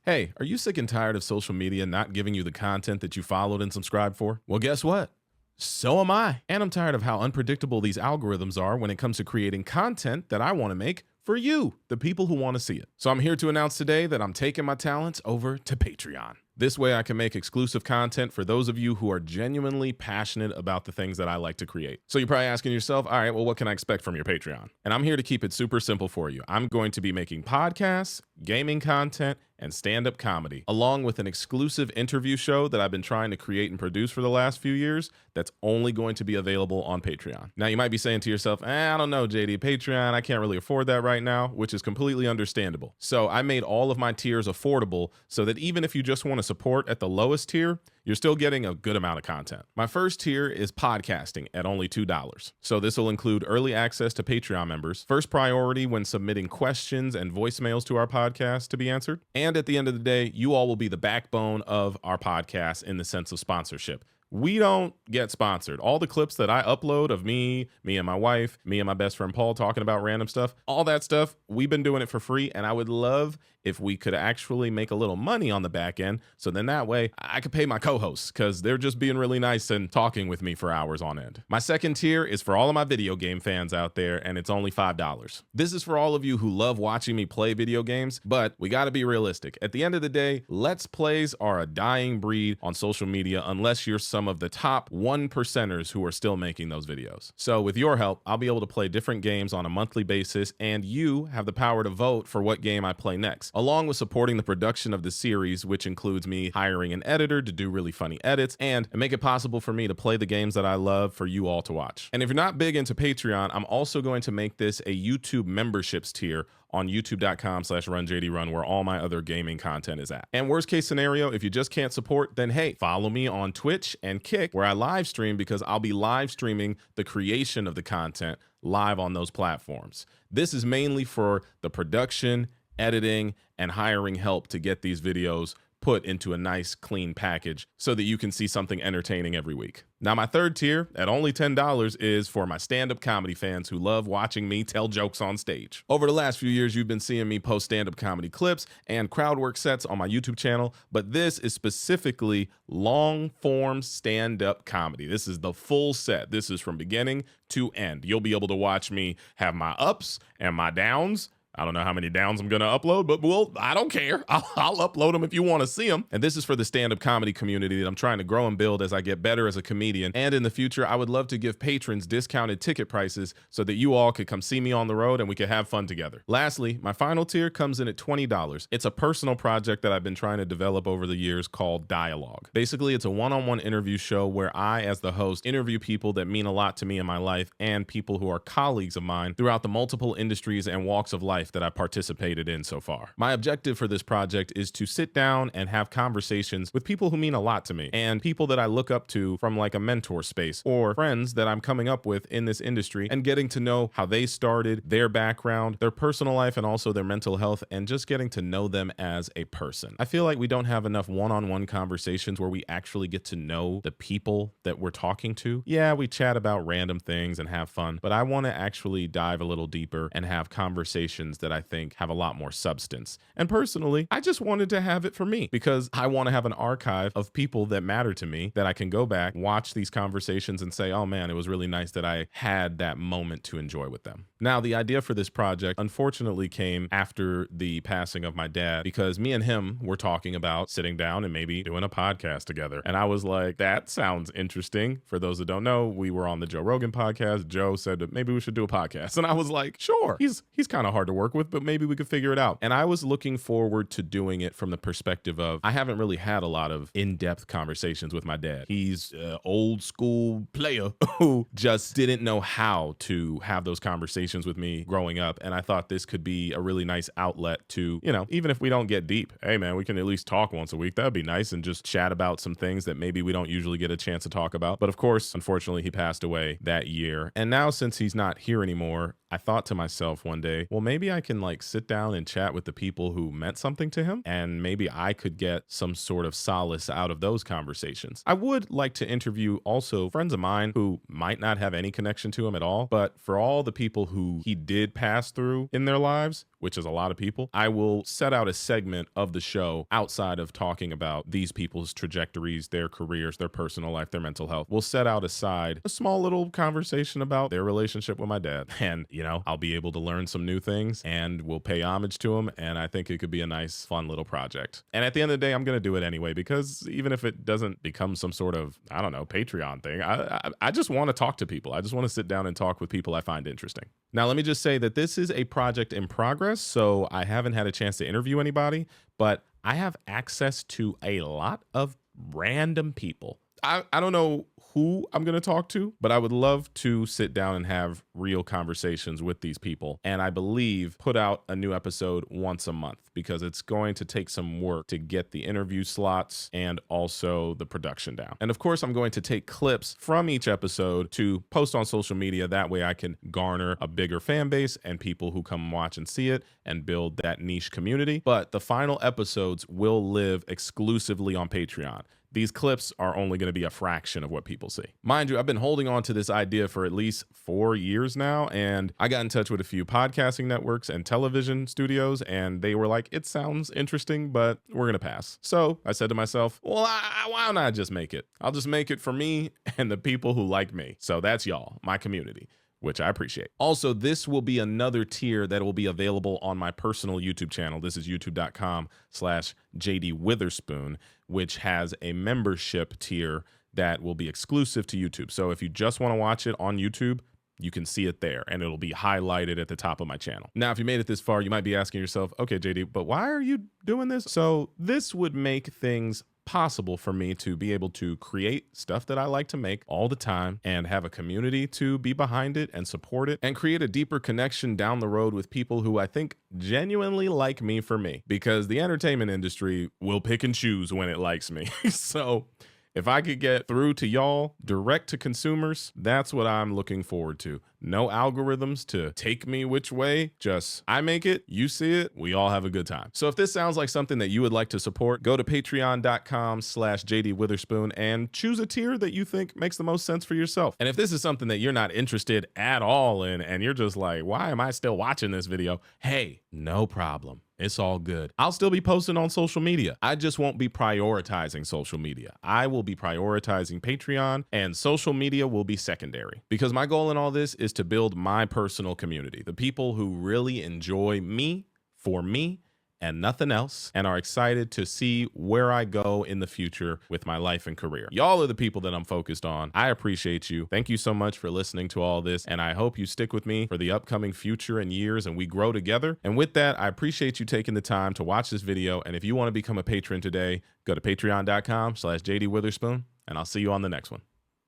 Hey, are you sick and tired of social media not giving you the content that you followed and subscribed for? Well, guess what? So am I. And I'm tired of how unpredictable these algorithms are when it comes to creating content that I want to make for you, the people who want to see it. So I'm here to announce today that I'm taking my talents over to Patreon. This way I can make exclusive content for those of you who are genuinely passionate about the things that I like to create. So you're probably asking yourself, all right, well, what can I expect from your Patreon? And I'm here to keep it super simple for you. I'm going to be making podcasts, gaming content, and stand-up comedy, along with an exclusive interview show that I've been trying to create and produce for the last few years that's only going to be available on Patreon. Now, you might be saying to yourself, I don't know, JD, Patreon, I can't really afford that right now, which is completely understandable. So I made all of my tiers affordable so that even if you just want to support at the lowest tier, you're still getting a good amount of content. My first tier is podcasting at only $2. So this will include early access to Patreon members, first priority when submitting questions and voicemails to our podcast to be answered. And at the end of the day, you all will be the backbone of our podcast in the sense of sponsorship. We don't get sponsored. All the clips that I upload of me and my wife, me and my best friend Paul talking about random stuff, all that stuff, we've been doing it for free. And I would love if we could actually make a little money on the back end. So then that way I could pay my co-hosts because they're just being really nice and talking with me for hours on end. My second tier is for all of my video game fans out there, and it's only $5. This is for all of you who love watching me play video games, but we got to be realistic. At the end of the day, Let's Plays are a dying breed on social media unless you're some of the top 1%ers who are still making those videos. So with your help, I'll be able to play different games on a monthly basis, and you have the power to vote for what game I play next, along with supporting the production of the series, which includes me hiring an editor to do really funny edits and make it possible for me to play the games that I love for you all to watch. And if you're not big into Patreon, I'm also going to make this a YouTube memberships tier on youtube.com/runjdrun, where all my other gaming content is at. And worst case scenario, if you just can't support, then hey, follow me on Twitch and Kick, where I live stream, because I'll be live streaming the creation of the content live on those platforms. This is mainly for the production, editing, and hiring help to get these videos put into a nice clean package so that you can see something entertaining every week. Now, my third tier at only $10 is for my stand-up comedy fans who love watching me tell jokes on stage. Over the last few years, you've been seeing me post stand-up comedy clips and crowd work sets on my YouTube channel, but this is specifically long-form stand-up comedy. This is the full set. This is from beginning to end. You'll be able to watch me have my ups and my downs. I don't know how many downs I'm going to upload, but well, I don't care. I'll upload them if you want to see them. And this is for the stand-up comedy community that I'm trying to grow and build as I get better as a comedian. And in the future, I would love to give patrons discounted ticket prices so that you all could come see me on the road and we could have fun together. Lastly, my final tier comes in at $20. It's a personal project that I've been trying to develop over the years called Dialogue. Basically, it's a one-on-one interview show where I, as the host, interview people that mean a lot to me in my life and people who are colleagues of mine throughout the multiple industries and walks of life that I participated in so far. My objective for this project is to sit down and have conversations with people who mean a lot to me and people that I look up to from like a mentor space, or friends that I'm coming up with in this industry, and getting to know how they started, their background, their personal life, and also their mental health, and just getting to know them as a person. I feel like we don't have enough one-on-one conversations where we actually get to know the people that we're talking to. Yeah, we chat about random things and have fun, but I want to actually dive a little deeper and have conversations that I think have a lot more substance. And personally, I just wanted to have it for me because I want to have an archive of people that matter to me that I can go back, watch these conversations and say, oh man, it was really nice that I had that moment to enjoy with them. Now, the idea for this project unfortunately came after the passing of my dad, because me and him were talking about sitting down and maybe doing a podcast together. And I was like, that sounds interesting. For those that don't know, we were on the Joe Rogan podcast. Joe said that maybe we should do a podcast. And I was like, sure. He's kind of hard to work with, but maybe we could figure it out. And I was looking forward to doing it from the perspective of, I haven't really had a lot of in-depth conversations with my dad. He's an old school player who just didn't know how to have those conversations with me growing up. And I thought this could be a really nice outlet to, you know, even if we don't get deep, hey man, we can at least talk once a week. That'd be nice, and just chat about some things that maybe we don't usually get a chance to talk about. But of course, unfortunately, he passed away that year. And now, since he's not here anymore, I thought to myself one day, well, maybe I can like sit down and chat with the people who meant something to him, and maybe I could get some sort of solace out of those conversations. I would like to interview also friends of mine who might not have any connection to him at all, but for all the people who he did pass through in their lives, which is a lot of people, I will set out a segment of the show outside of talking about these people's trajectories, their careers, their personal life, their mental health. We'll set out aside a small little conversation about their relationship with my dad. And, I'll be able to learn some new things and we'll pay homage to him. And I think it could be a nice, fun little project. And at the end of the day, I'm going to do it anyway, because even if it doesn't become some sort of, Patreon thing, I just want to talk to people. I just want to sit down and talk with people I find interesting. Now, let me just say that this is a project in progress, so I haven't had a chance to interview anybody, but I have access to a lot of random people. I don't know who I'm going to talk to, but I would love to sit down and have real conversations with these people. And I believe put out a new episode once a month, because it's going to take some work to get the interview slots and also the production down. And of course, I'm going to take clips from each episode to post on social media. That way I can garner a bigger fan base and people who come watch and see it and build that niche community. But the final episodes will live exclusively on Patreon. These clips are only going to be a fraction of what people see. Mind you, I've been holding on to this idea for at least 4 years now, and I got in touch with a few podcasting networks and television studios, and they were like, it sounds interesting, but we're going to pass. So I said to myself, well, why don't I just make it? I'll just make it for me and the people who like me. So that's y'all, my community, which I appreciate. Also, this will be another tier that will be available on my personal YouTube channel. This is youtube.com/JD Witherspoon, which has a membership tier that will be exclusive to YouTube. So if you just want to watch it on YouTube, you can see it there and it'll be highlighted at the top of my channel. Now, if you made it this far, you might be asking yourself, okay, JD, but why are you doing this? So this would make things possible for me to be able to create stuff that I like to make all the time and have a community to be behind it and support it and create a deeper connection down the road with people who I think genuinely like me for me, because the entertainment industry will pick and choose when it likes me. So if I could get through to y'all direct to consumers, that's what I'm looking forward to. No algorithms to take me which way, just I make it, you see it, we all have a good time. So if this sounds like something that you would like to support, go to patreon.com/JD Witherspoon and choose a tier that you think makes the most sense for yourself. And if this is something that you're not interested at all in and you're just like, why am I still watching this video? Hey, no problem. It's all good. I'll still be posting on social media. I just won't be prioritizing social media. I will be prioritizing Patreon, and social media will be secondary, because my goal in all this is to build my personal community, the people who really enjoy me for me and nothing else, and are excited to see where I go in the future with my life and career. Y'all are the people that I'm focused on. I appreciate you. Thank you so much for listening to all this, and I hope you stick with me for the upcoming future and years, and we grow together. And with that, I appreciate you taking the time to watch this video, and if you want to become a patron today, go to patreon.com/JD Witherspoon, and I'll see you on the next one.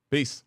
Peace.